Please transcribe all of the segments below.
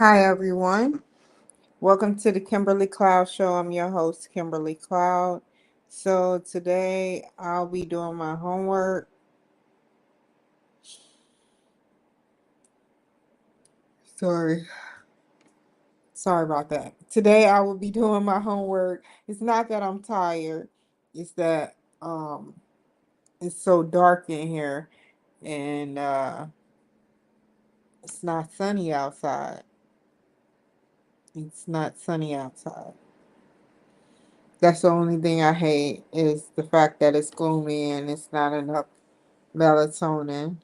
Hi, everyone. Welcome to the Kimberly Cloud Show. I'm your host, Kimberly Cloud. So, today I'll be doing my homework. Sorry. Sorry about that. Today I will be doing my homework. It's not that I'm tired, it's that it's so dark in here and it's not sunny outside. It's not sunny outside. That's the only thing I hate is the fact that it's gloomy and it's not enough melatonin.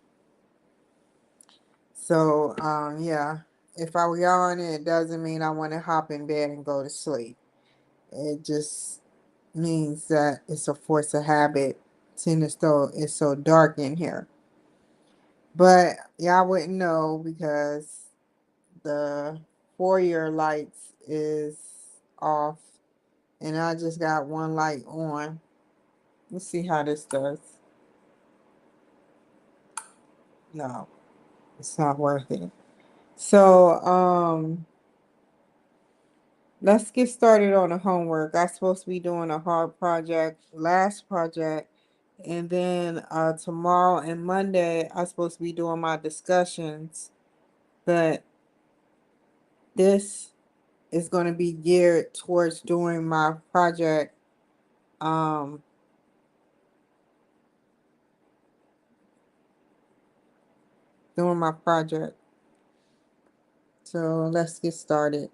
So, yeah, if I yawn, it doesn't mean I want to hop in bed and go to sleep. It just means that it's a force of habit, seeing as though it's so dark in here. But y'all wouldn't know because the foyer lights is off, and I just got one light on. Let's see how this does. No, it's not worth it. So, let's get started on the homework. I'm supposed to be doing a hard project, last project, and then tomorrow and Monday I'm supposed to be doing my discussions. But this is going to be geared towards doing my project, um, doing my project. So let's get started.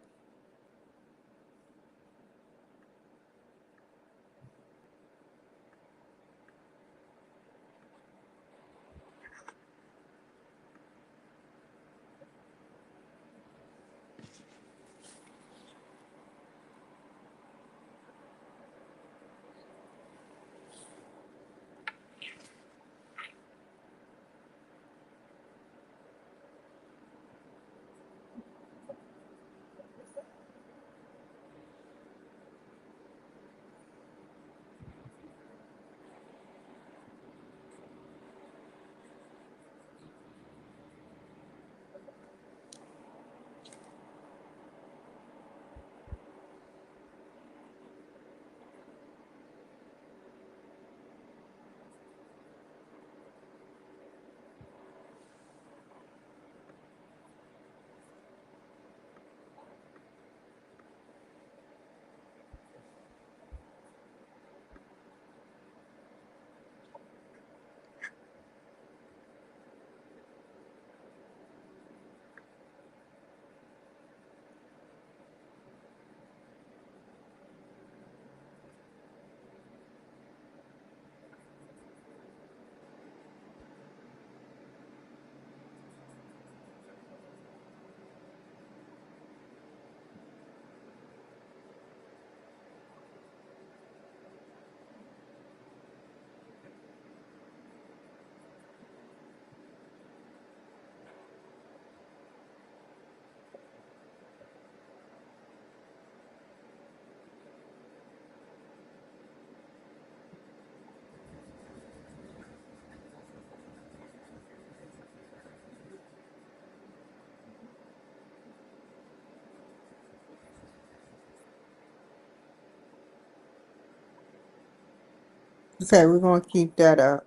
Okay, we're going to keep that up.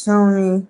Tony.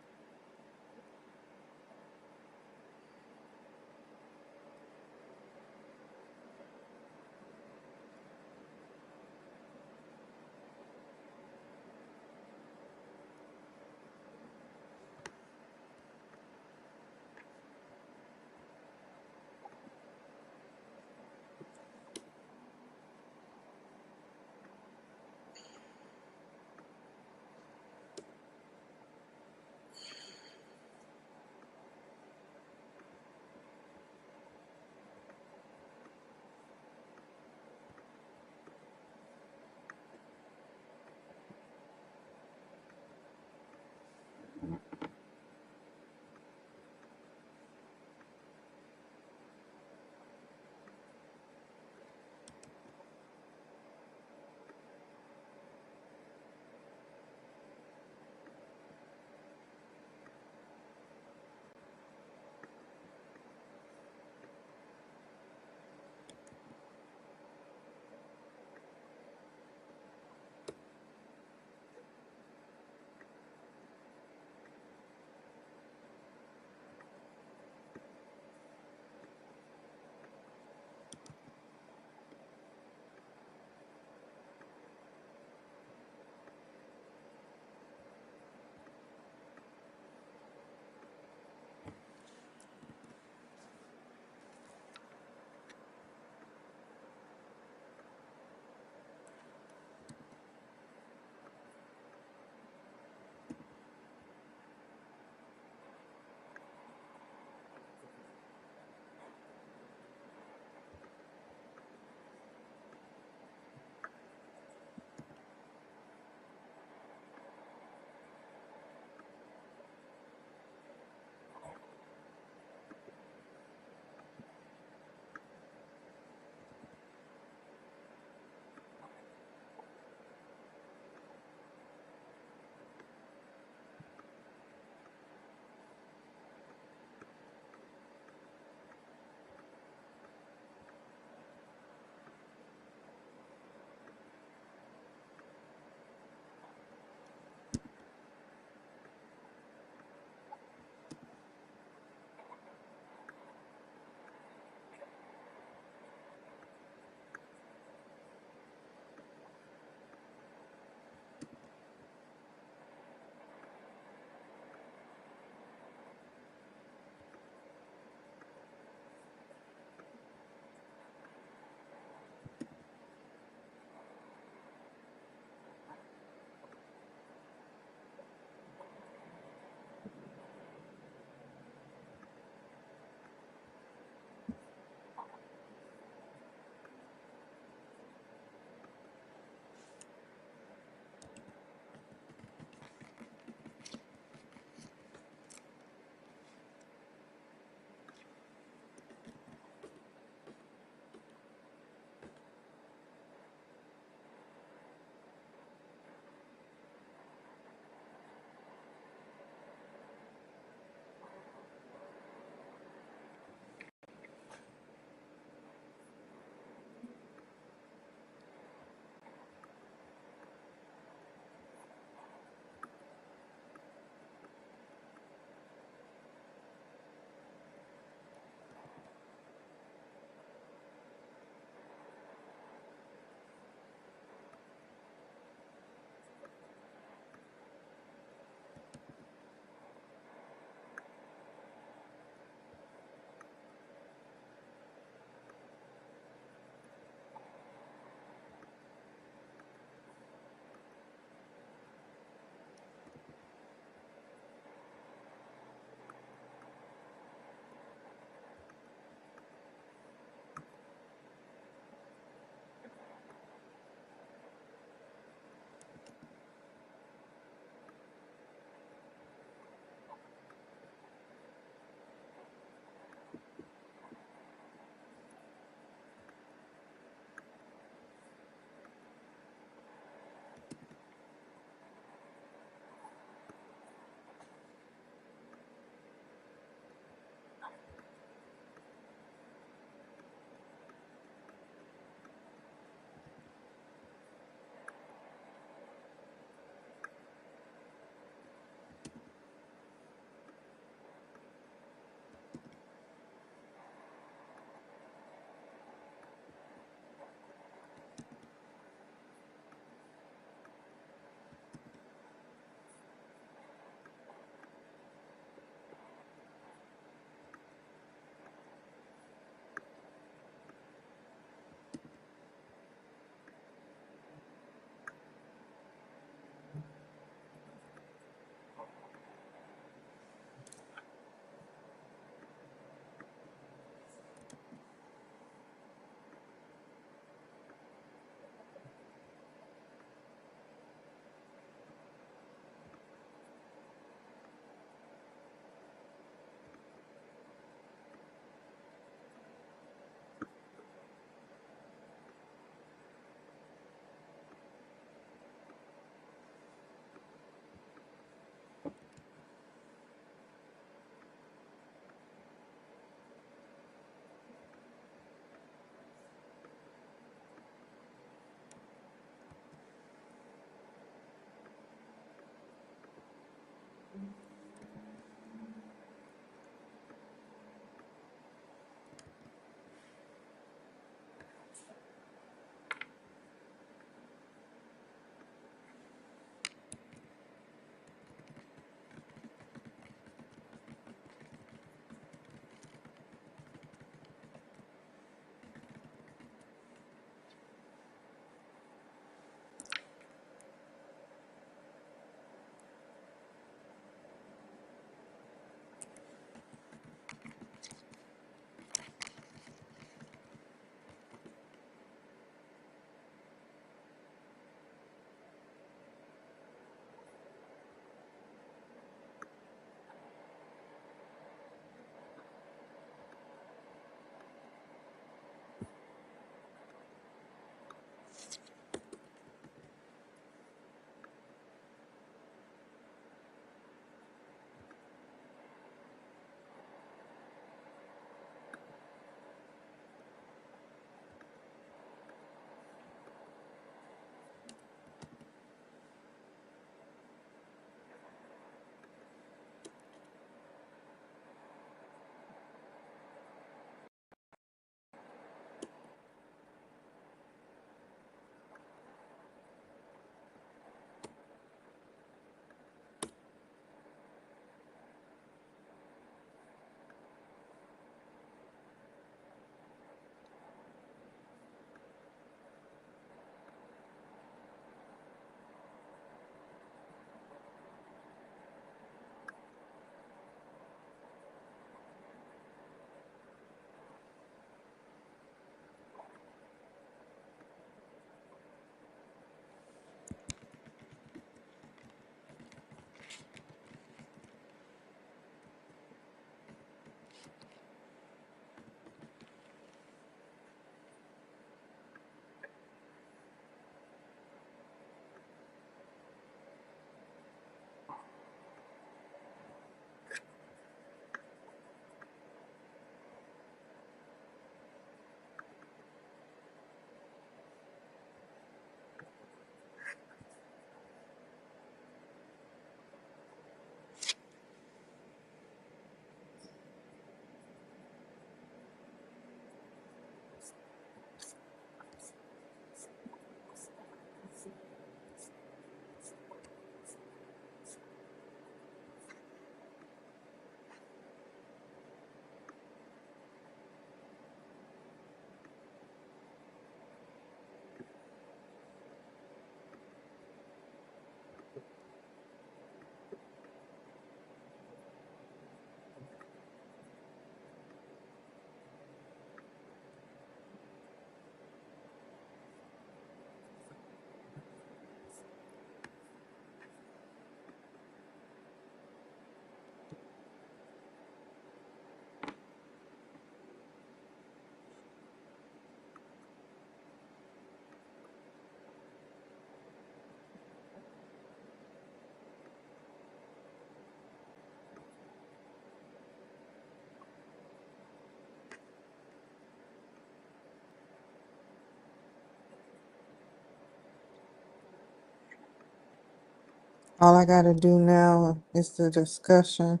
All I gotta do now is the discussion.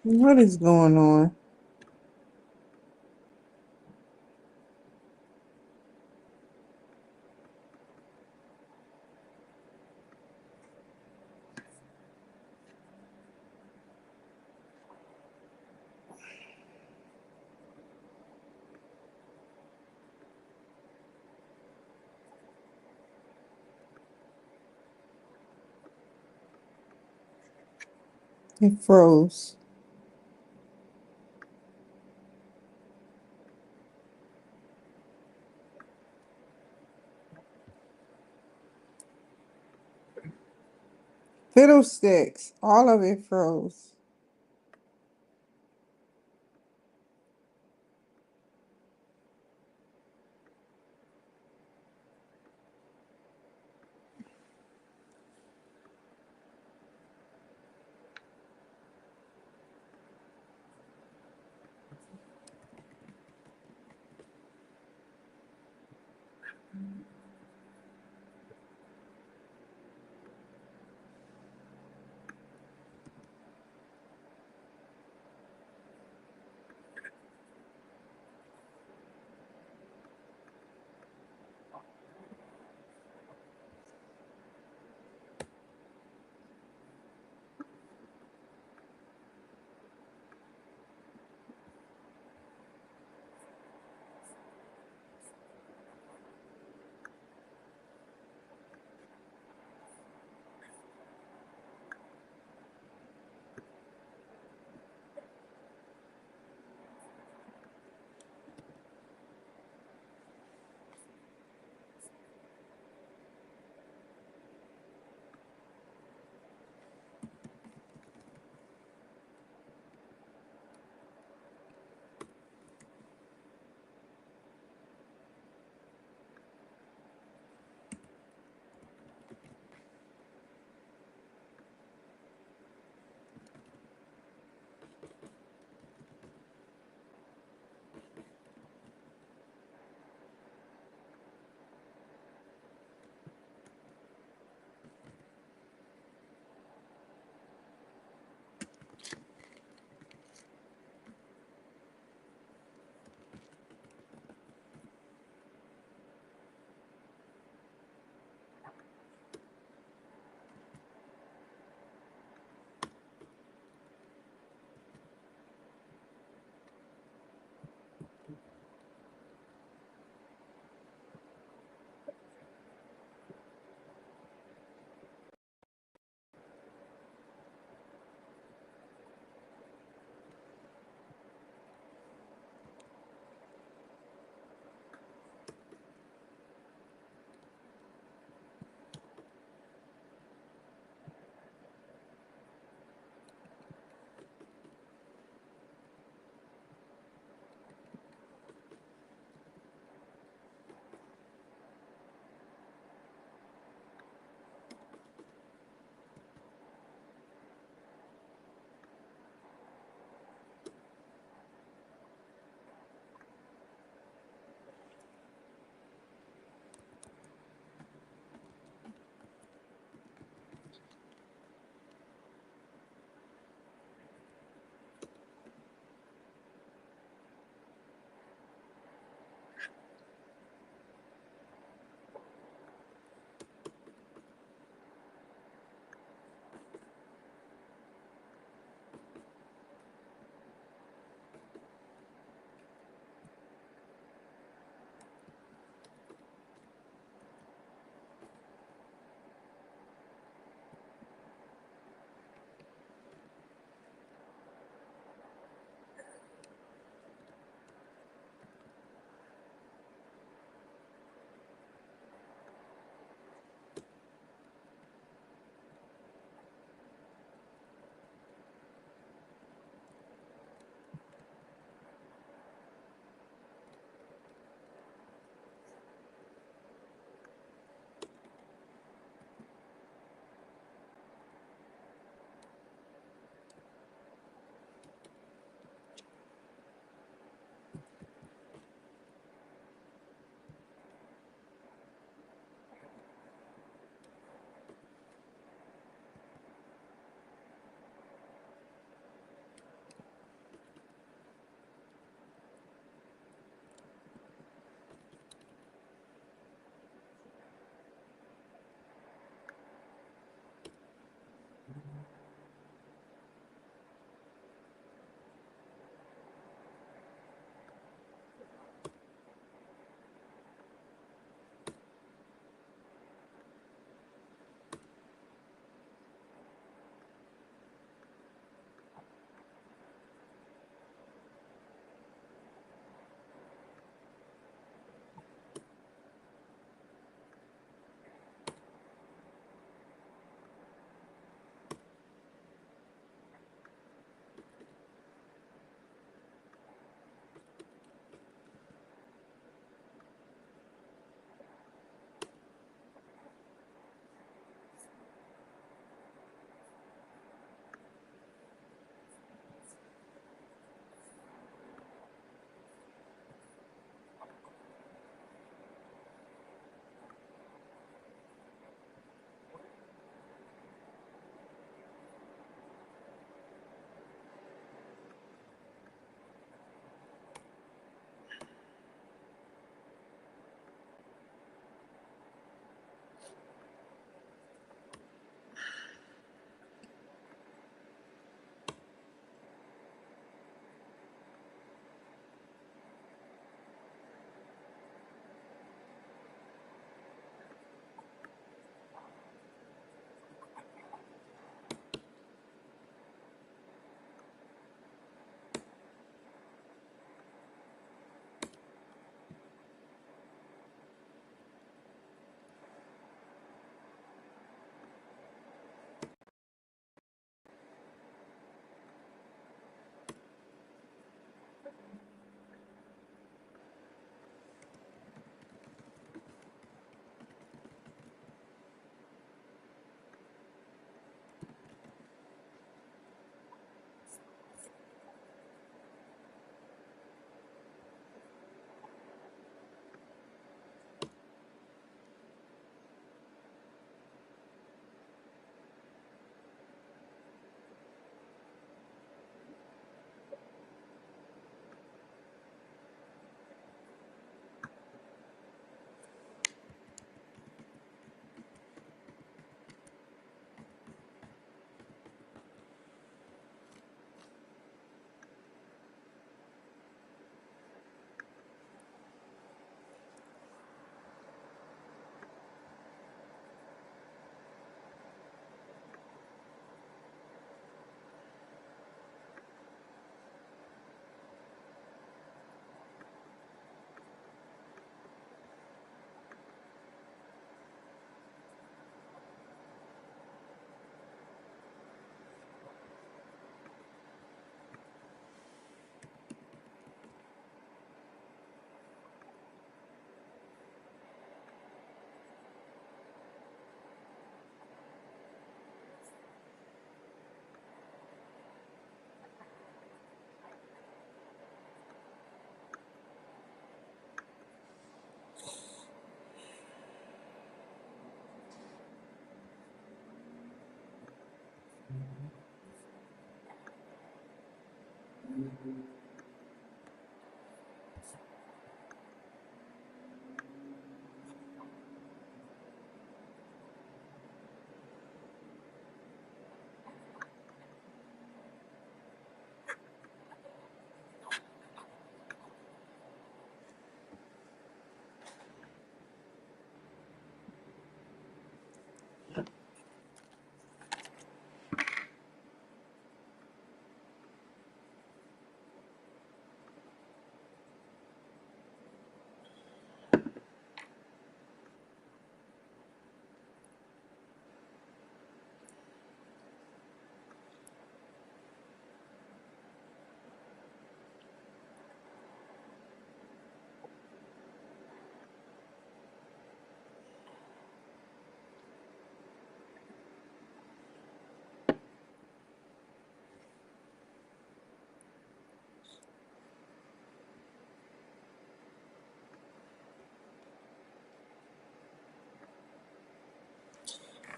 What is going on? It froze. Fiddlesticks. All of it froze.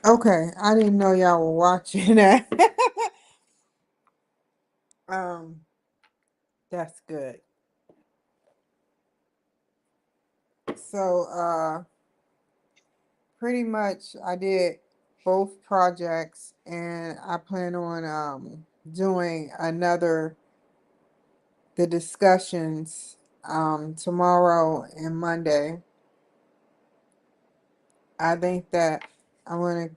Okay, I didn't know y'all were watching that. um, that's good. So, pretty much I did both projects, and I plan on doing another the discussions tomorrow and Monday. I think that I'm gonna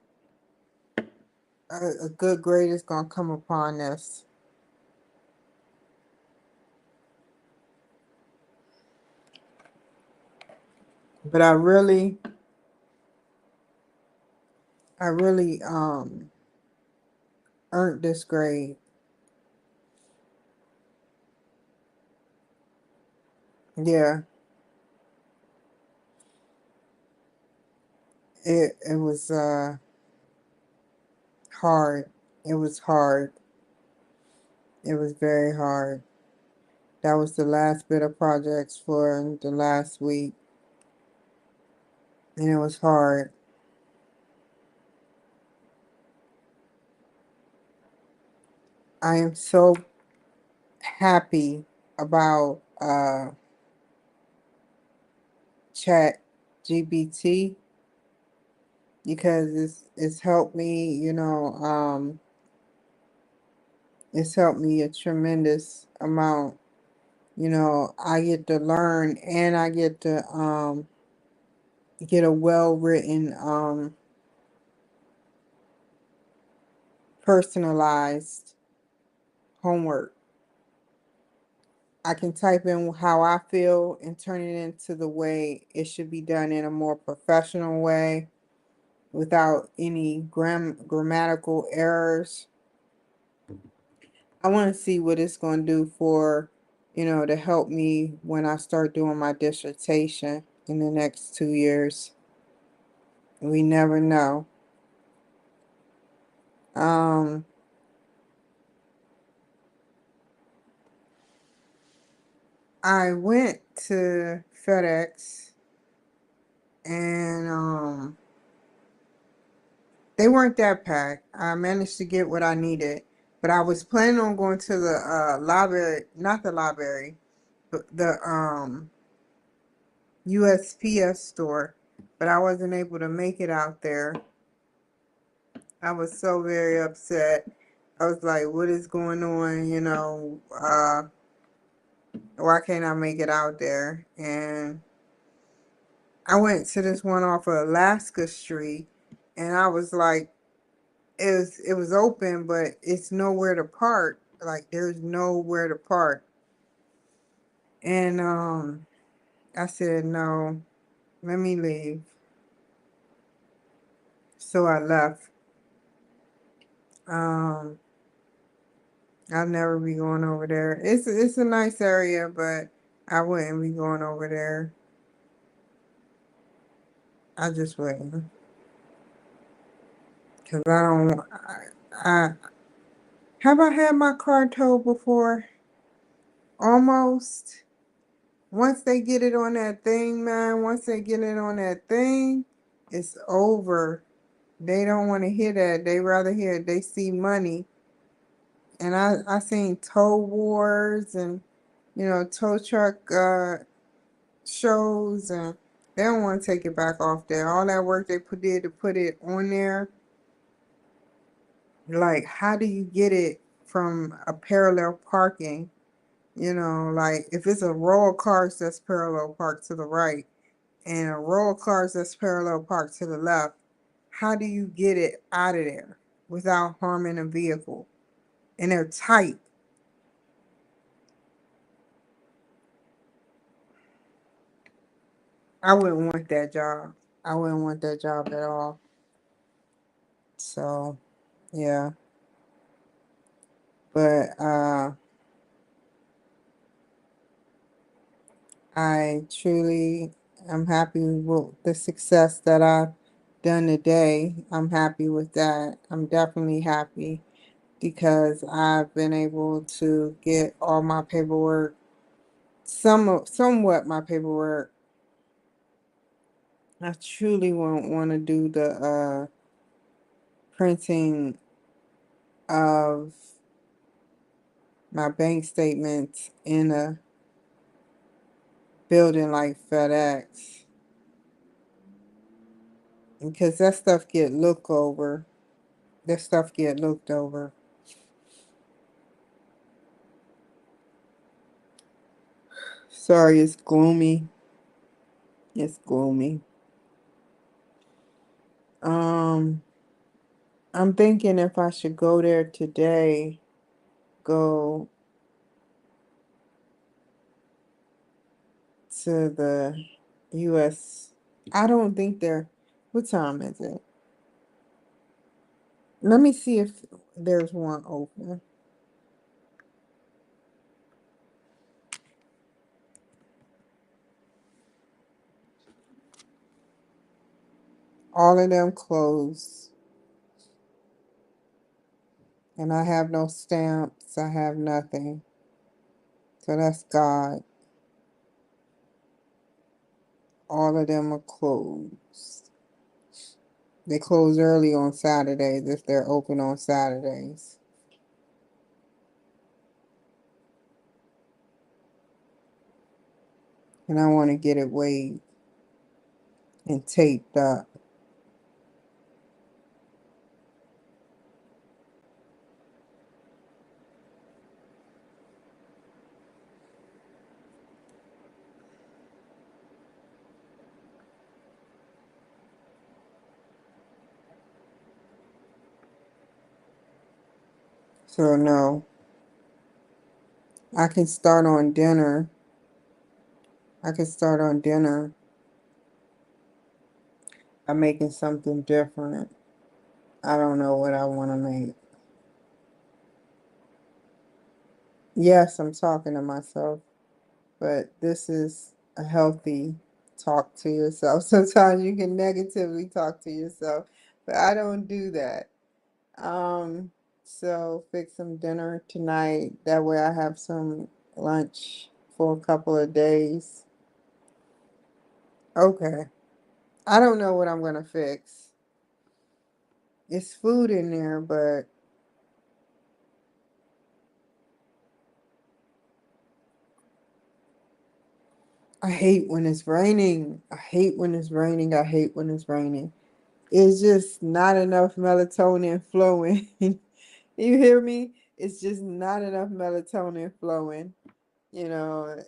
a good grade is gonna come upon this. But I really earned this grade. Yeah, it was hard. It was hard. It was very hard. That was the last bit of projects for the last week, and it was hard. I am so happy about Chat GBT because it's helped me, it's helped me a tremendous amount. I get to learn, and I get to get a well written personalized homework. I can type in how I feel and turn it into the way it should be done in a more professional way without any grammatical errors. I want to see what it's going to do for, to help me when I start doing my dissertation in the next 2 years. We never know. Um, I went to FedEx, and they weren't that packed. I managed to get what I needed, but I was planning on going to the library, not the library, but the USPS store, but I wasn't able to make it out there. I was so very upset. I was like, what is going on? Why can't I make it out there? And I went to this one off of Alaska Street, and I was like, it was open, but it's nowhere to park. Like, there's nowhere to park. And I said, no, let me leave. So I left. Um, I'll never be going over there. It's a nice area, but I wouldn't be going over there. I just wouldn't, cause I don't. I have I had my car towed before? Almost. Once they get it on that thing, man. Once they get it on that thing, it's over. They don't want to hear that. They rather hear they see money. And I seen tow wars and, tow truck shows, and they don't want to take it back off there. All that work they did to put it on there, like how do you get it from a parallel parking? Like if it's a row of cars that's parallel parked to the right and a row of cars that's parallel parked to the left, how do you get it out of there without harming a vehicle? And they're tight. I wouldn't want that job. I wouldn't want that job at all. So, yeah. But I truly am happy with the success that I've done today. I'm happy with that. I'm definitely happy because I've been able to get all my paperwork, somewhat my paperwork. I truly won't want to do the printing of my bank statements in a building like FedEx because that stuff get looked over. That stuff get looked over. Sorry, it's gloomy. It's gloomy. Um, I'm thinking if I should go there today, go to the US. I don't think they're, what time is it? Let me see if there's one open. All of them closed. And I have no stamps. I have nothing. So that's God. All of them are closed. They close early on Saturdays if they're open on Saturdays. And I want to get it weighed and taped up. So no, I can start on dinner. I can start on dinner by making something different. I don't know what I want to make. Yes, I'm talking to myself, but this is a healthy talk to yourself. Sometimes you can negatively talk to yourself, but I don't do that. Um, so fix some dinner tonight. That way I have some lunch for a couple of days. Okay. I don't know what I'm gonna fix. It's food in there, but I hate when it's raining. I hate when it's raining. I hate when it's raining. It's just not enough melatonin flowing. You hear me? It's just not enough melatonin flowing. You know,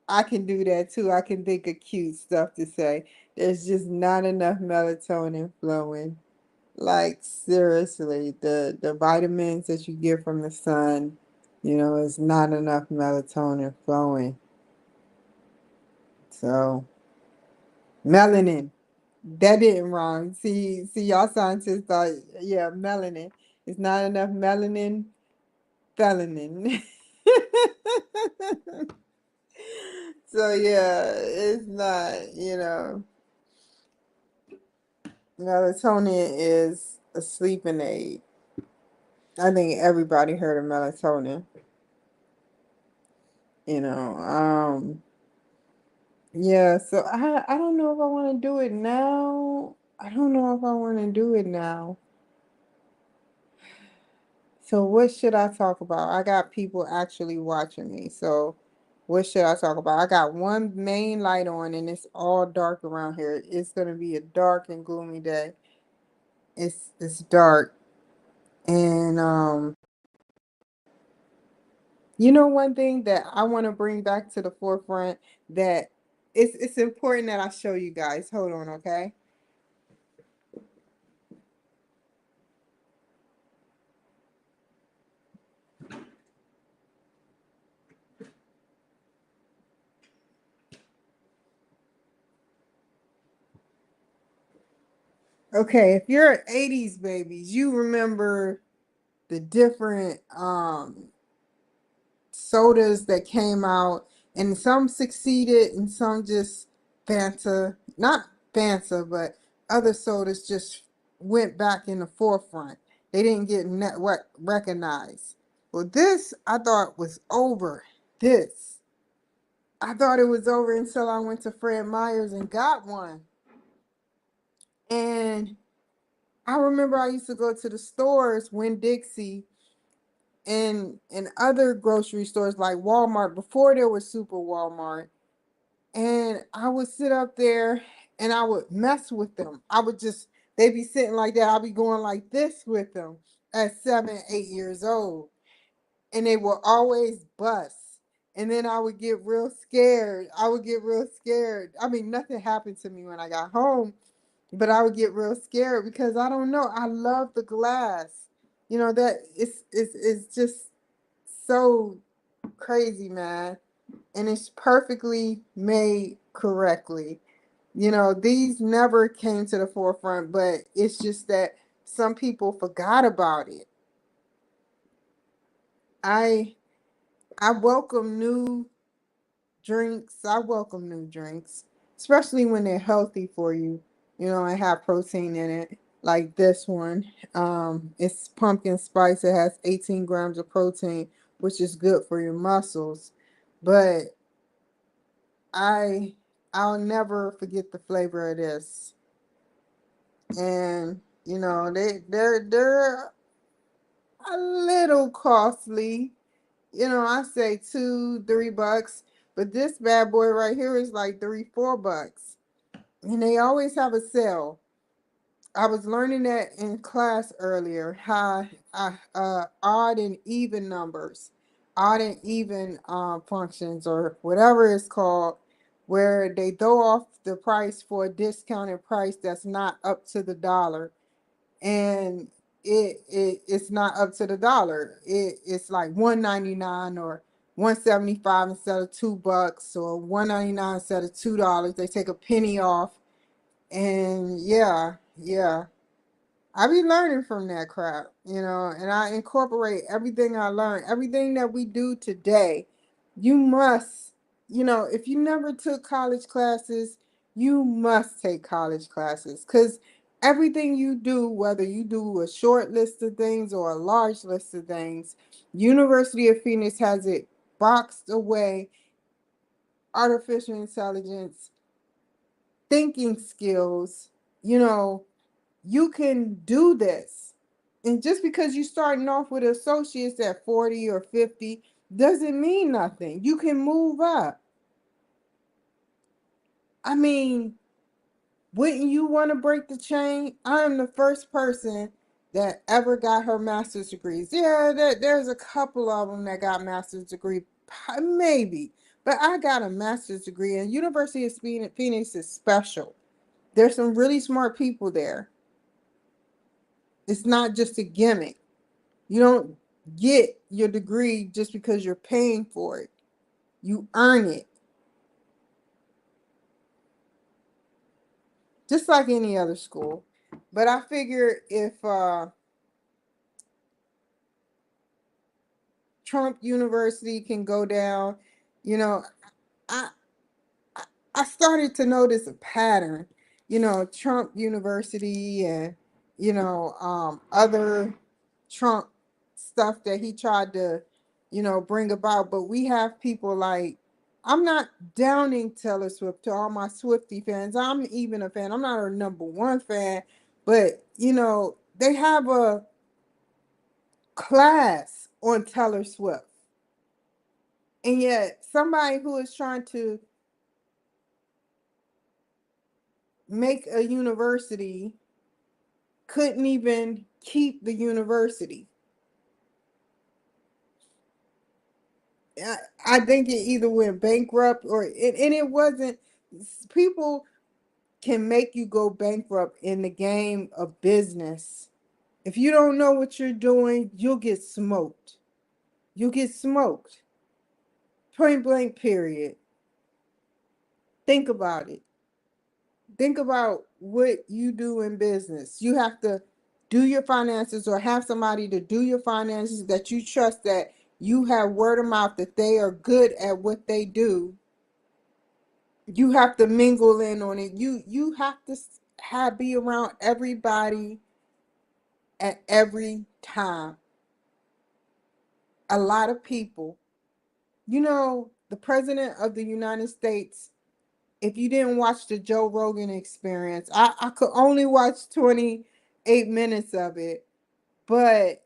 I can do that too. I can think of cute stuff to say. There's just not enough melatonin flowing. Like seriously, the vitamins that you get from the sun, is not enough melatonin flowing. So melanin. That didn't wrong. See, y'all scientists thought, yeah, melanin. It's not enough melanin, felanin. So yeah, it's not, melatonin is a sleeping aid. I think everybody heard of melatonin, you know. Yeah, so I don't know if I want to do it now. I don't know if I want to do it now. So what should I talk about? I got people actually watching me. So what should I talk about? I got one main light on and it's all dark around here. It's gonna be a dark and gloomy day. It's dark. And you know one thing that I want to bring back to the forefront that it's important that I show you guys. Hold on, okay? Okay, if you're 80s babies, you remember the different sodas that came out, and some succeeded and some just Fanta, not Fanta, but other sodas just went back in the forefront. They didn't get recognized. Well, this I thought was over. This I thought it was over until I went to Fred Meyer's and got one. And I remember I used to go to the stores, Winn Dixie, and other grocery stores like Walmart before there was Super Walmart. And I would sit up there and I would mess with them. I would just, they'd be sitting like that. I'd be going like this with them at 7, 8 years old. And they would always bust. And then I would get real scared. I would get real scared. I mean, nothing happened to me when I got home, but I would get real scared because I don't know. I love the glass. You know, that it's just so crazy, man. And it's perfectly made correctly. You know, these never came to the forefront, but it's just that some people forgot about it. I I welcome new drinks. I welcome new drinks, especially when they're healthy for you, you know, and have protein in it. Like this one. It's pumpkin spice. It has 18 grams of protein, which is good for your muscles. But I I'll never forget the flavor of this. And you know, they're a little costly. You know, I say 2, 3 bucks, but this bad boy right here is like 3, 4 bucks. And they always have a sale. I was learning that in class earlier, how odd and even numbers, odd and even functions, or whatever it's called, where they throw off the price for a discounted price that's not up to the dollar, and it's not up to the dollar. It's like 1.99 or 1.75 instead of $2, or 1.99 instead of $2. They take a penny off, and yeah, yeah. I be learning from that crap, you know, and I incorporate everything I learned, everything that we do today. You must, you know, if you never took college classes, you must take college classes, because everything you do, whether you do a short list of things or a large list of things, University of Phoenix has it boxed away: artificial intelligence, thinking skills, you know, you can do this. And just because you're starting off with associates at 40 or 50 doesn't mean nothing. You can move up. I mean, wouldn't you want to break the chain? I'm the first person that ever got her master's degrees. Yeah, there's a couple of them that got master's degree, maybe. But I got a master's degree, and University of Phoenix is special. There's some really smart people there. It's not just a gimmick. You don't get your degree just because you're paying for it. You earn it. Just like any other school. But I figure if Trump University can go down, you know, I I started to notice a pattern. You know, Trump University and other Trump stuff that he tried to, bring about. But we have people like, I'm not downing Taylor Swift, to all my Swiftie fans. I'm even a fan. I'm not her number one fan, but they have class on Taylor Swift. And yet somebody who is trying to make a university couldn't even keep the university. I, I think it either went bankrupt and it wasn't. People can make you go bankrupt in the game of business. If you don't know what you're doing, you'll get smoked. You'll get smoked. Point blank, period. Think about it. Think about what you do in business. You have to do your finances or have somebody to do your finances that you trust, that you have word of mouth that they are good at what they do. You have to mingle in on it. You have to be around everybody at every time. A lot of people, the president of the United States, if you didn't watch the Joe Rogan experience, I could only watch 28 minutes of it, but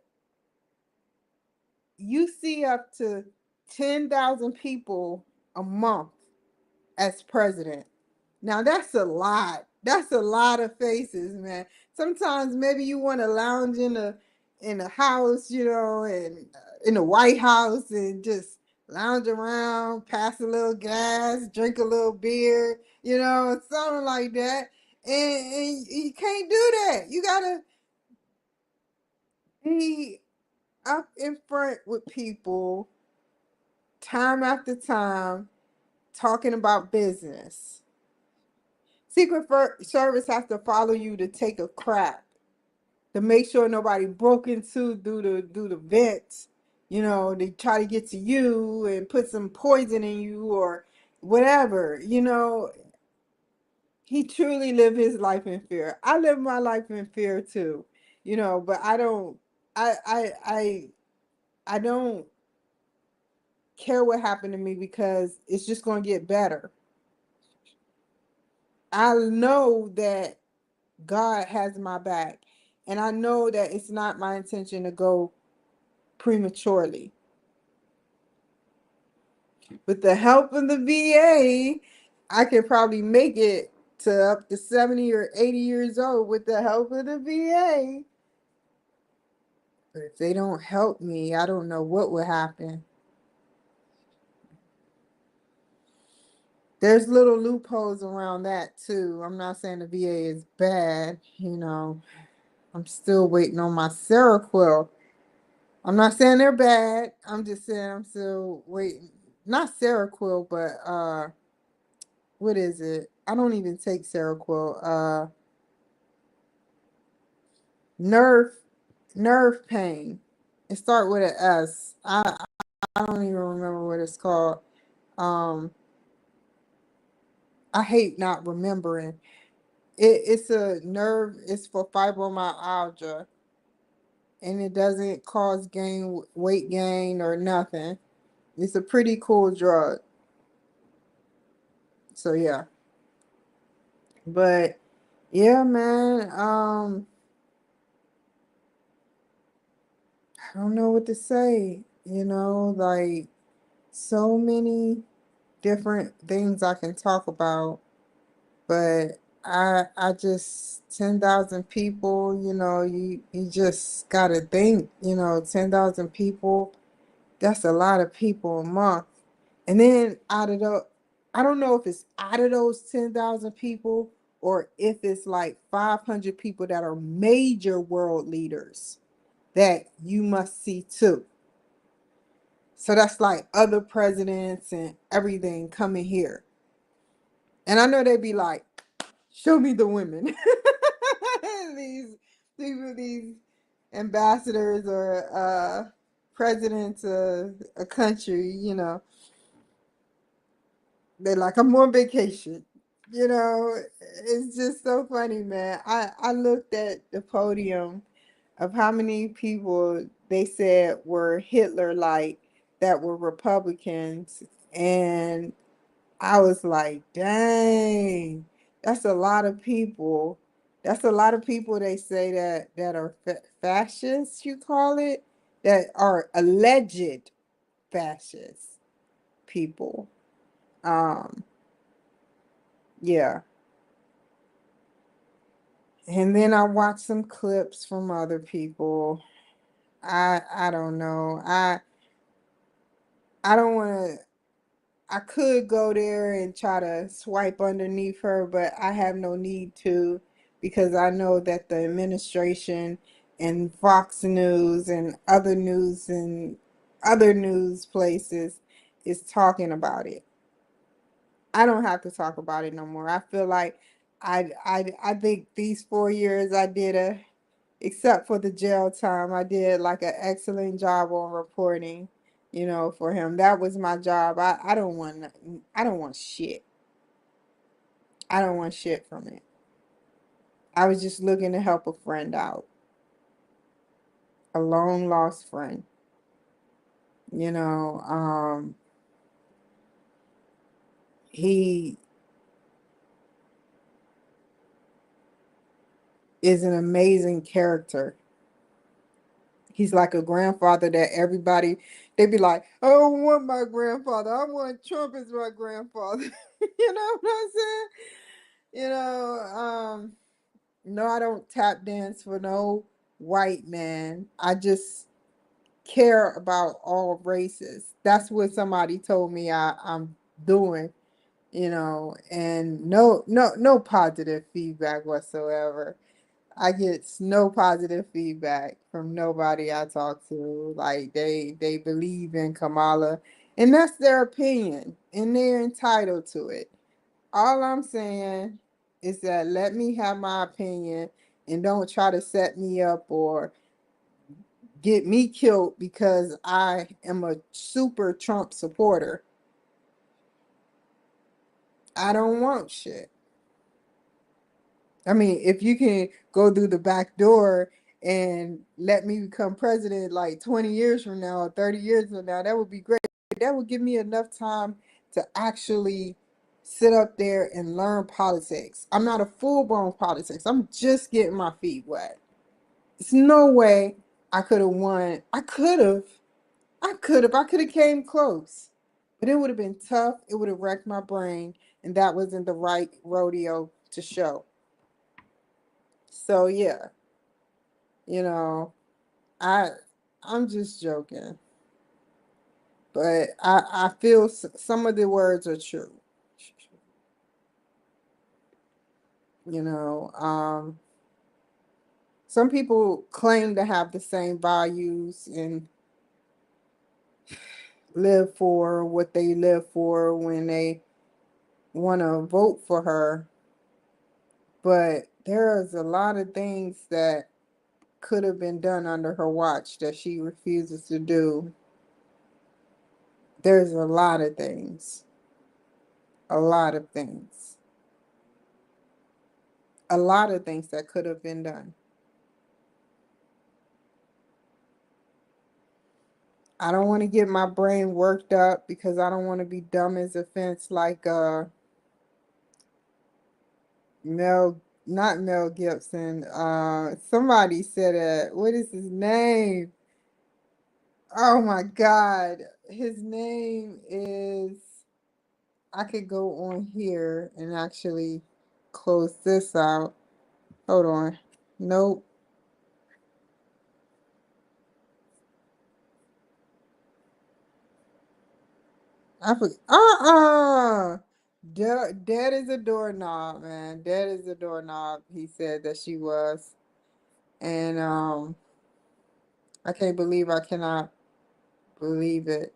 you see up to 10,000 people a month as president. Now that's a lot. That's a lot of faces, man. Sometimes maybe you want to lounge in a house, and in the White House and just lounge around, pass a little gas, drink a little beer, something like that. And you can't do that. You gotta be up in front with people time after time talking about business. Secret Service has to follow you to take a crap to make sure nobody broke into through the vents. They try to get to you and put some poison in you or whatever. He truly lived his life in fear. I live my life in fear too. But I don't. I don't care what happened to me because it's just going to get better. I know that God has my back. And I know that it's not my intention to go prematurely. With the help of the VA, I could probably make it to up to 70 or 80 years old with the help of the VA. But if they don't help me, I don't know what will happen. There's little loopholes around that too. I'm not saying the VA is bad, I'm still waiting on my Seroquel. I'm not saying they're bad. I'm just saying I'm still waiting. Not Seroquel, but what is it? I don't even take Seroquel. Nerve nerve pain. It start with an S. I don't even remember what it's called. Um, I hate not remembering. It's a nerve. It's for fibromyalgia, and it doesn't cause weight gain or nothing. It's a pretty cool drug. So yeah, but yeah, man. I don't know what to say. Like so many different things I can talk about, but I just 10,000 people. You just gotta think. 10,000 people. That's a lot of people a month. And then I don't know if it's out of those 10,000 people or if it's like 500 people that are major world leaders that you must see too. So that's like other presidents and everything coming here. And I know they'd be like, show me the women. these these ambassadors or presidents of a country, they're like, I'm on vacation. It's just so funny, man. I looked at the podium of how many people they said were Hitler like that were Republicans. And I was like, dang, that's a lot of people. That's a lot of people they say that are fascists, you call it. that are alleged fascist people. Um, yeah. And then I watched some clips from other people. I don't know. I don't want to. I could go there and try to swipe underneath her, but I have no need to, because I know that the administration and Fox News and other news places is talking about it. I don't have to talk about it no more. I feel like I think these 4 years I did except for the jail time, I did like an excellent job on reporting, for him. That was my job. I don't want shit. I don't want shit from it. I was just looking to help a friend out, a long lost friend. You know, he is an amazing character. He's like a grandfather that everybody, they be like, I don't want my grandfather. I want Trump as my grandfather. You know what I'm saying? You know, no, I don't tap dance for no white man. I just care about all races. That's what somebody told me I'm doing, and no positive feedback whatsoever. I get no positive feedback from nobody I talk to. Like they believe in Kamala, and that's their opinion, and they're entitled to it. All I'm saying is that let me have my opinion, and don't try to set me up or get me killed because I am a super Trump supporter. I don't want shit. I mean, if you can go through the back door and let me become president like 20 years from now or 30 years from now, that would be great. That would give me enough time to actually sit up there and learn politics. I'm not a full blown politics. I'm just getting my feet wet. There's no way I could have won. I could have came close. But it would have been tough. It would have wrecked my brain, and that wasn't the right rodeo to show. So yeah, you know, I I'm just joking, but I feel some of the words are true. You know, some people claim to have the same values and live for what they live for when they want to vote for her, but there's a lot of things that could have been done under her watch that she refuses to do. There's a lot of things, a lot of things that could have been done. I don't want to get my brain worked up because I don't want to be dumb as a fence like Mel, not Mel Gibson. Somebody said it. What is his name? Oh my God. His name is, I could go on here and actually close this out. Hold on. Nope. I forgot. Dead is a doorknob, man. Dead is a doorknob. He said that she was. And I can't believe I cannot believe it.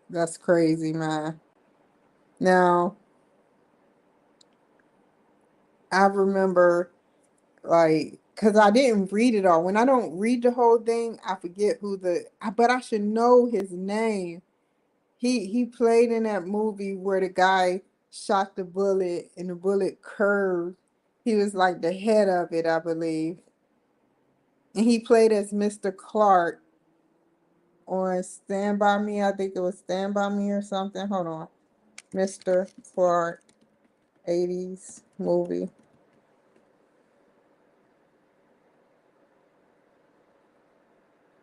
That's crazy, man. Now, I remember like because I didn't read it all. When I don't read the whole thing, I forget but I should know his name. He played in that movie where the guy shot the bullet and the bullet curved. He was like the head of it, I believe. And he played as Mr. Clark on Stand By Me. I think it was Stand By Me or something. Hold on. Mr. Clark, 80s movie.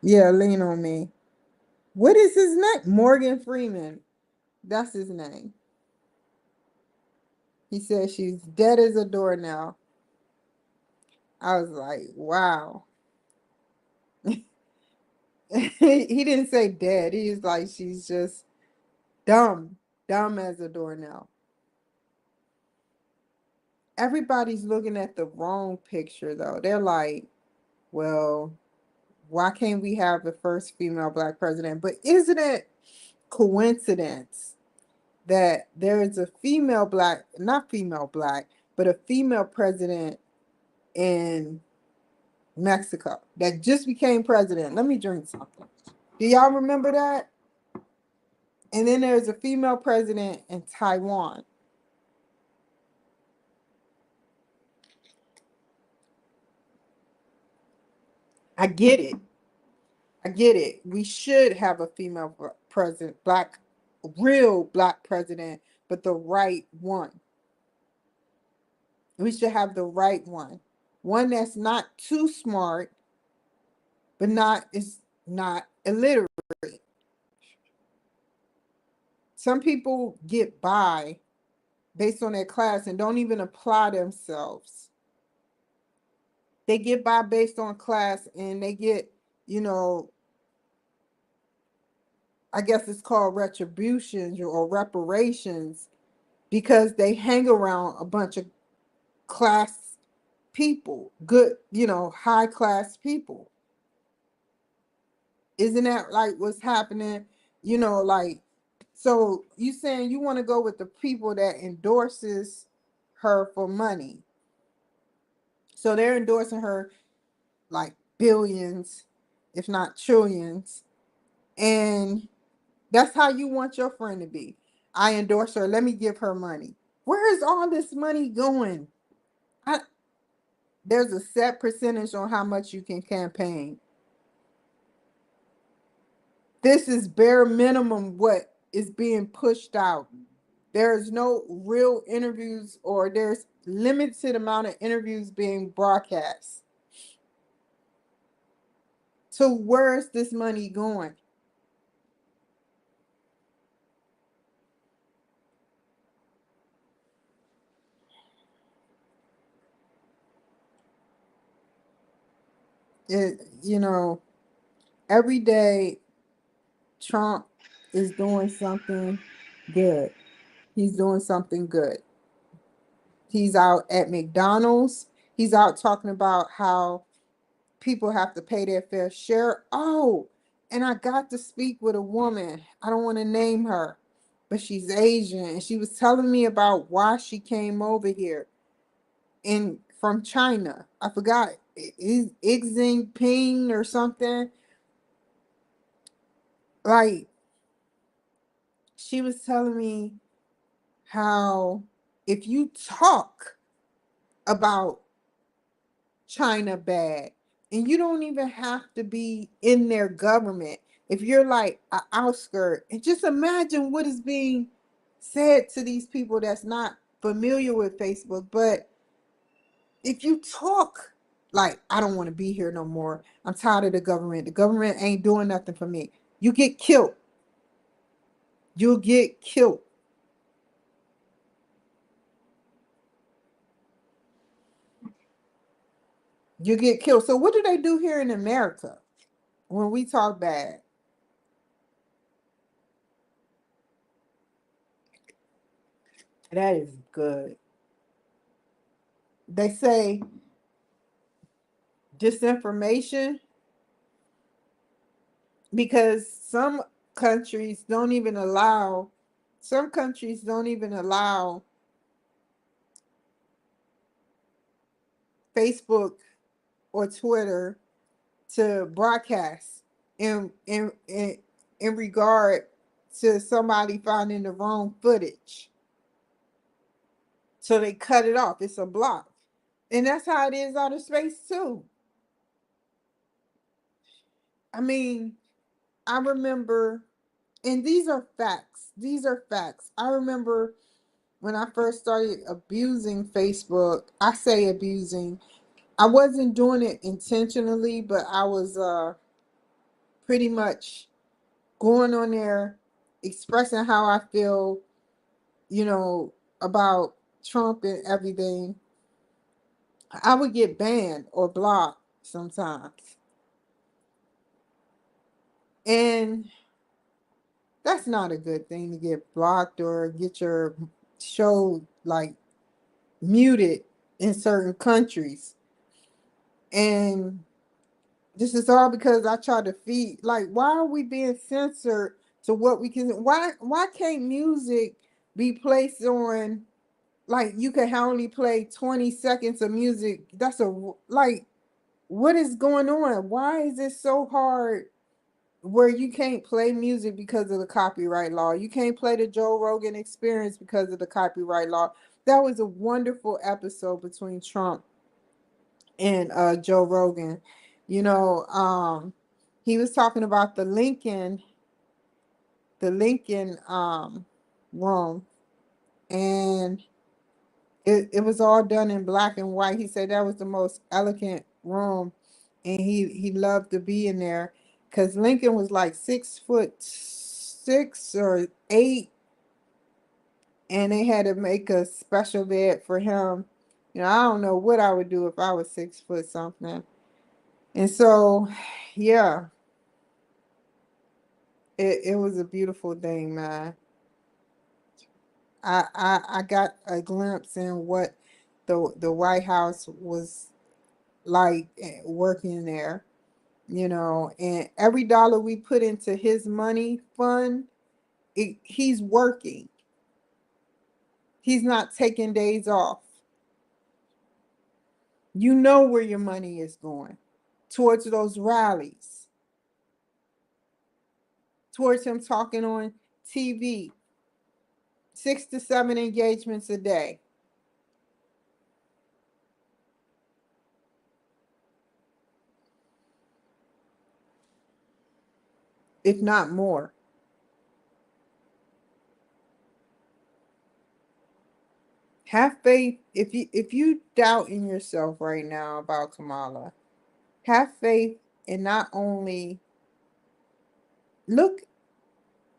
Yeah, lean on me. What is his name? Morgan Freeman. That's his name. He said she's dead as a doornail. I was like, wow. He didn't say dead. He's like, she's just dumb, dumb as a doornail. Everybody's looking at the wrong picture, though. They're like, well, why can't we have the first female black president? But isn't it coincidence that there is a female black, not female black, but a female president in Mexico that just became president? Let me drink something. Do y'all remember that? And then there's a female president in Taiwan. I get it. I get it. We should have a female president, black, real black president, but the right one. We should have the right one. One that's not too smart, but not is not illiterate. Some people get by based on their class and don't even apply themselves. They get by based on class and they get, you know, I guess it's called retributions or reparations because they hang around a bunch of class people, good, high class people. Isn't that like what's happening? Like, so you saying you want to go with the people that endorses her for money. So they're endorsing her like billions, if not trillions. And that's how you want your friend to be. I endorse her. Let me give her money. Where is all this money going? I, there's a set percentage on how much you can campaign. This is bare minimum what is being pushed out. There's no real interviews or there's limited amount of interviews being broadcast. So where's this money going? Every day Trump is doing something good. He's doing something good. He's out at McDonald's. He's out talking about how people have to pay their fair share. Oh, and I got to speak with a woman. I don't want to name her, but she's Asian. And she was telling me about why she came over here in from China. I forgot. Xi Jinping or something. Like, she was telling me how if you talk about China bad, and you don't even have to be in their government. If you're like an outskirt, and just imagine what is being said to these people that's not familiar with Facebook. But if you talk like, I don't want to be here no more, I'm tired of the government. The government ain't doing nothing for me. You get killed. You'll get killed. You get killed. So what do they do here in America when we talk bad? That is good. They say disinformation because some countries don't even allow Facebook or Twitter to broadcast in regard to somebody finding the wrong footage. So they cut it off. It's a block. And that's how it is outer space too. I mean, I remember, and these are facts. These are facts. I remember when I first started abusing Facebook. I say abusing. I wasn't doing it intentionally, but I was pretty much going on there, expressing how I feel, you know, about Trump and everything, I would get banned or blocked sometimes. And that's not a good thing, to get blocked or get your show like muted in certain countries. And this is all because I try to feed, like, why are we being censored to what we can, why can't music be placed on, like, you can only play 20 seconds of music? That's a, like, what is going on? Why is it so hard where you can't play music because of the copyright law? You can't play the Joe Rogan Experience because of the copyright law. That was a wonderful episode between Trump and Joe Rogan. You know, he was talking about the Lincoln room, and it was all done in black and white. He said that was the most elegant room, and he loved to be in there because Lincoln was like 6'6" or 8, and they had to make a special bed for him. You know, I don't know what I would do if I was 6 foot something. And so, yeah, it was a beautiful thing, man. I got a glimpse in what the White House was like, working there, you know, and every dollar we put into his money fund, he's working. He's not taking days off. You know where your money is going, towards those rallies, towards him talking on TV, 6 to 7 engagements a day, if not more. Have faith. If you doubt in yourself right now about Kamala, have faith, and not only look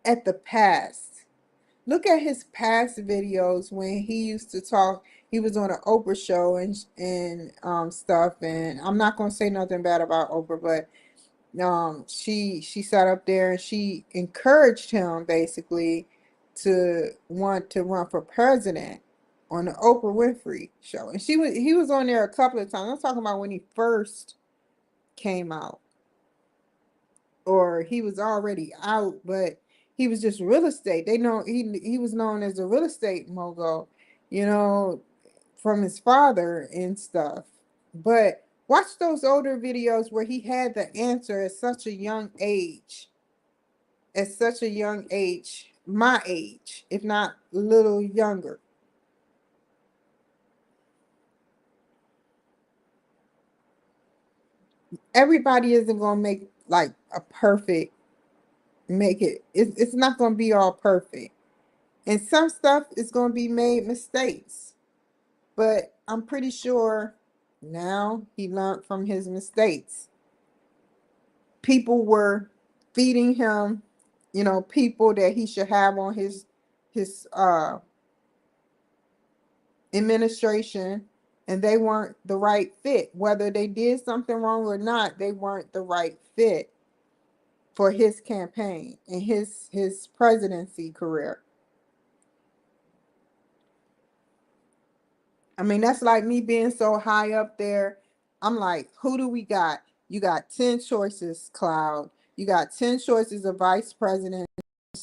at the past. Look at his past videos when he used to talk. He was on an Oprah show and stuff. And I'm not gonna say nothing bad about Oprah, but she sat up there and she encouraged him basically to want to run for president on the Oprah Winfrey show. And he was on there a couple of times. I'm talking about when he first came out, or he was already out, but he was just real estate. They know he was known as a real estate mogul, you know, from his father and stuff. But watch those older videos where he had the answer at such a young age. At such a young age, my age, if not a little younger. Everybody isn't gonna make like a perfect make it. It's not gonna be all perfect. And some stuff is going to be made mistakes. But I'm pretty sure now he learned from his mistakes. People were feeding him, you know, people that he should have on his administration, and they weren't the right fit. Whether they did something wrong or not, they weren't the right fit for his campaign and his presidency career. I mean, that's like me being so high up there. I'm like, who do we got? You got 10 choices, Cloud. You got 10 choices of vice presidents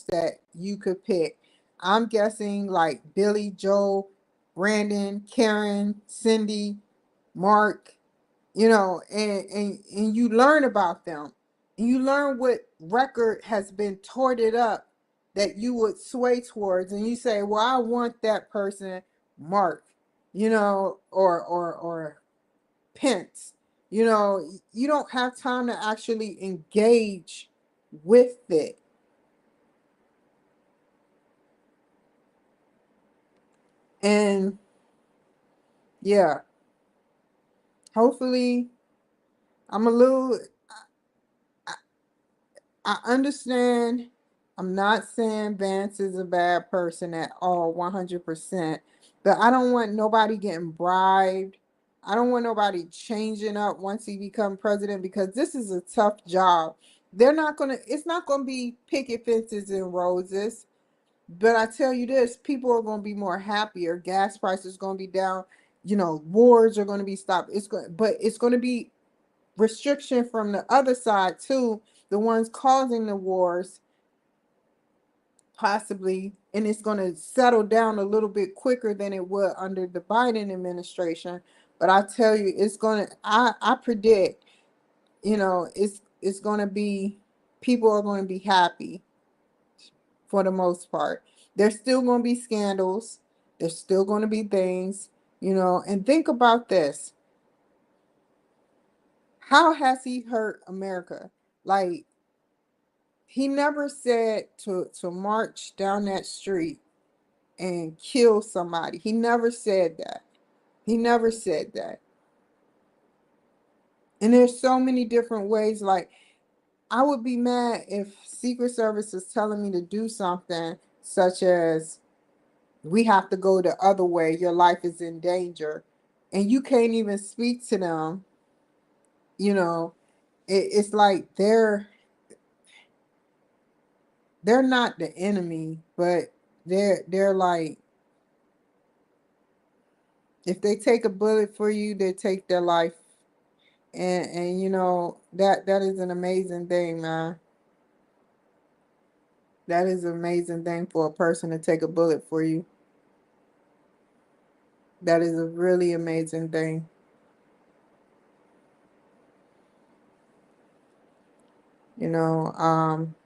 that you could pick. I'm guessing like Billy, Joe, Brandon, Karen, Cindy, Mark, you know, and you learn about them. And you learn what record has been torted up that you would sway towards, and you say, well, I want that person, Mark, you know, or Pence. You know, you don't have time to actually engage with it. And yeah, hopefully I'm a little I understand. I'm not saying Vance is a bad person at all, 100%. But I don't want nobody getting bribed. I don't want nobody changing up once he become president, because this is a tough job. They're not gonna. It's not gonna be picket fences and roses. But I tell you this, people are gonna be more happier. Gas prices gonna be down. Wars are gonna be stopped. But it's gonna be restriction from the other side too, the ones causing the wars, possibly, and it's going to settle down a little bit quicker than it would under the Biden administration. But I tell you, it's going to, I predict, it's going to be, people are going to be happy for the most part. There's still going to be scandals. There's still going to be things, and think about this. How has he hurt America? Like, he never said to march down that street and kill somebody. He never said that. He never said that. And there's so many different ways. Like, I would be mad if Secret Service is telling me to do something such as, we have to go the other way, your life is in danger, and you can't even speak to them. You know, it's like they're not the enemy, but they're like, if they take a bullet for you, they take their life. And that is an amazing thing, man. That is an amazing thing for a person to take a bullet for you. That is a really amazing thing.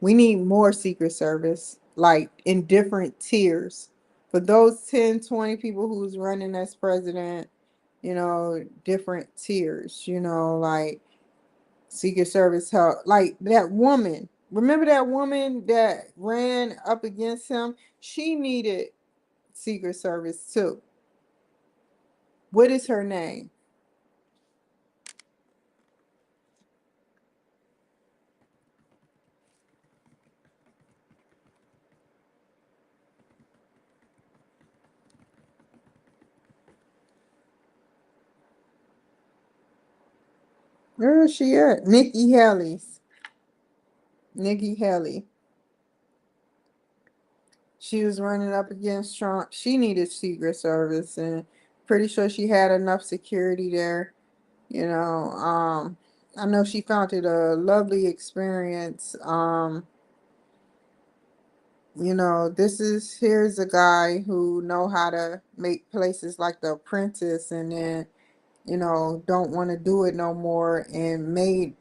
We need more Secret Service, like in different tiers. For those 10, 20 people who's running as president, different tiers, like Secret Service help. Like that woman. Remember that woman that ran up against him? She needed Secret Service too. What is her name? Where is she at? Nikki Haley's. Nikki Haley. She was running up against Trump. She needed Secret Service, and pretty sure she had enough security there. You know, um, I know she found it a lovely experience. Here's a guy who know how to make places like The Apprentice, and then don't want to do it no more, and made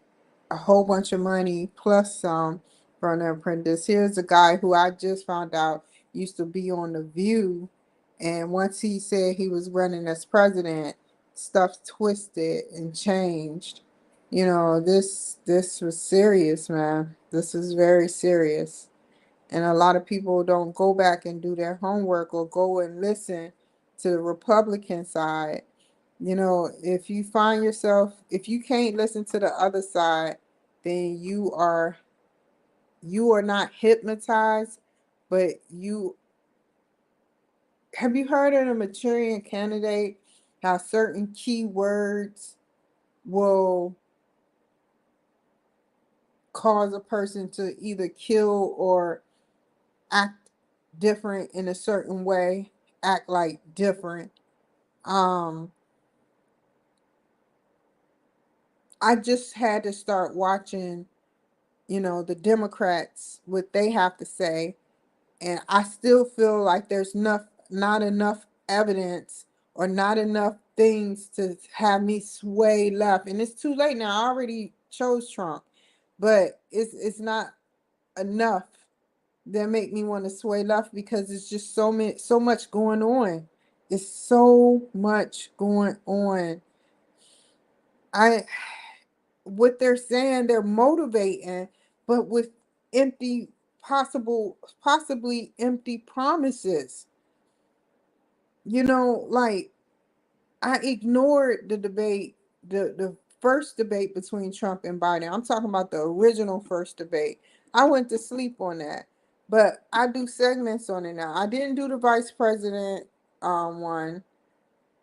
a whole bunch of money plus some from The Apprentice. Here's a guy who I just found out used to be on The View, and once he said he was running as president, stuff twisted and changed. This was serious, man. This is very serious. And a lot of people don't go back and do their homework or go and listen to the Republican side. If you find yourself, if you can't listen to the other side, then you are not hypnotized, but you have you heard of the Manchurian candidate? How certain keywords will cause a person to either kill or act different in a certain way, act like different. Um, I just had to start watching, the Democrats, what they have to say, and I still feel like there's not enough evidence or not enough things to have me sway left. And it's too late now. I already chose Trump, but it's not enough that make me want to sway left, because it's just so much going on. It's so much going on. I What they're saying, they're motivating, but with empty possibly empty promises. Like, I ignored the debate, the first debate between Trump and Biden. I'm talking about the original first debate. I went to sleep on that. But I do segments on it now. I didn't do the vice president one,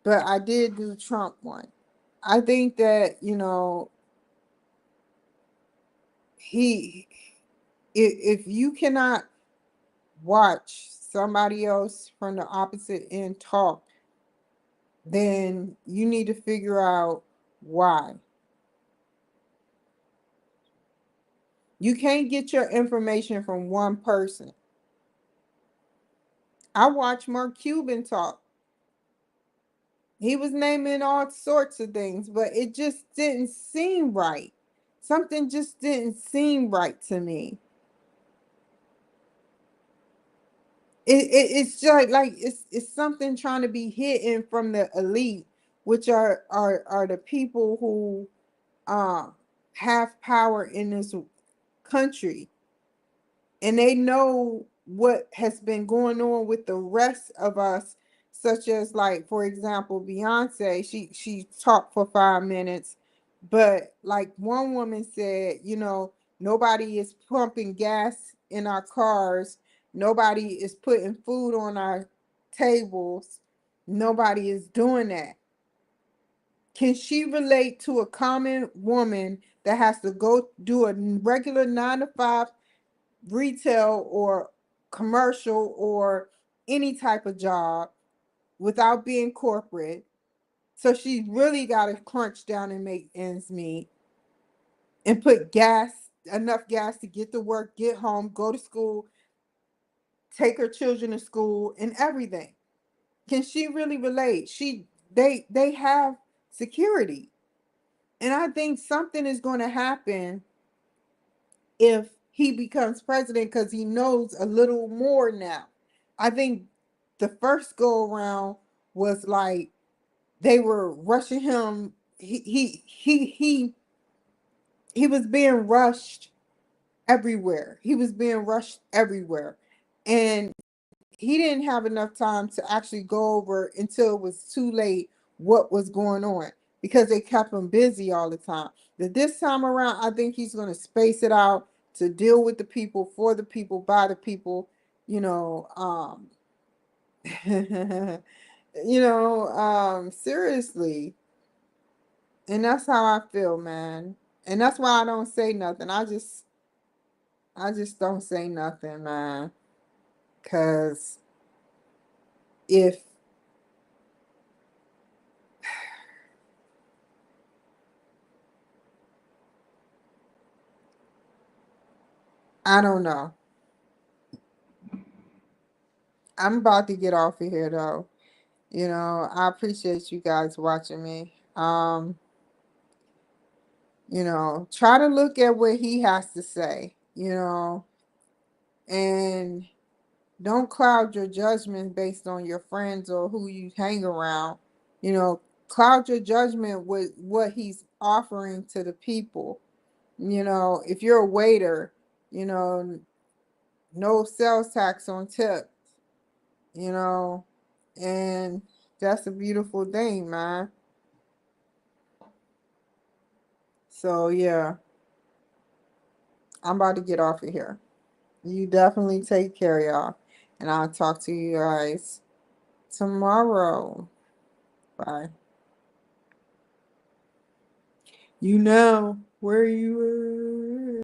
but I did do Trump one. I think that, he if you cannot watch somebody else from the opposite end talk, then you need to figure out why. You can't get your information from one person. I watched Mark Cuban talk. He was naming all sorts of things, but it just didn't seem right. Something just didn't seem right to me. It's just like it's something trying to be hidden from the elite, which are the people who uh, have power in this country, and they know what has been going on with the rest of us, such as, like, for example, Beyonce. She talked for 5 minutes, but like one woman said, nobody is pumping gas in our cars, nobody is putting food on our tables, nobody is doing that. Can she relate to a common woman that has to go do a regular 9 to 5 retail or commercial or any type of job without being corporate? So she really got to crunch down and make ends meet and put enough gas to get to work, get home, go to school, take her children to school, and everything. Can she really relate? They have security. And I think something is going to happen if he becomes president, because he knows a little more now. I think the first go around was like they were rushing him. He was being rushed everywhere. He was being rushed everywhere. And he didn't have enough time to actually go over until it was too late what was going on, because they kept him busy all the time. But this time around, I think he's going to space it out to deal with the people, for the people, by the people, you know, um, seriously. And that's how I feel, man. And that's why I don't say nothing. I just don't say nothing, man. Cause if I don't know. I'm about to get off of here though. I appreciate you guys watching me. Try to look at what he has to say, and don't cloud your judgment based on your friends or who you hang around. Cloud your judgment with what he's offering to the people. If you're a waiter, you know, no sales tax on tips, you know, and that's a beautiful thing, man. So yeah, I'm about to get off of here. You definitely take care, y'all. And I'll talk to you guys tomorrow. Bye. You know where you are.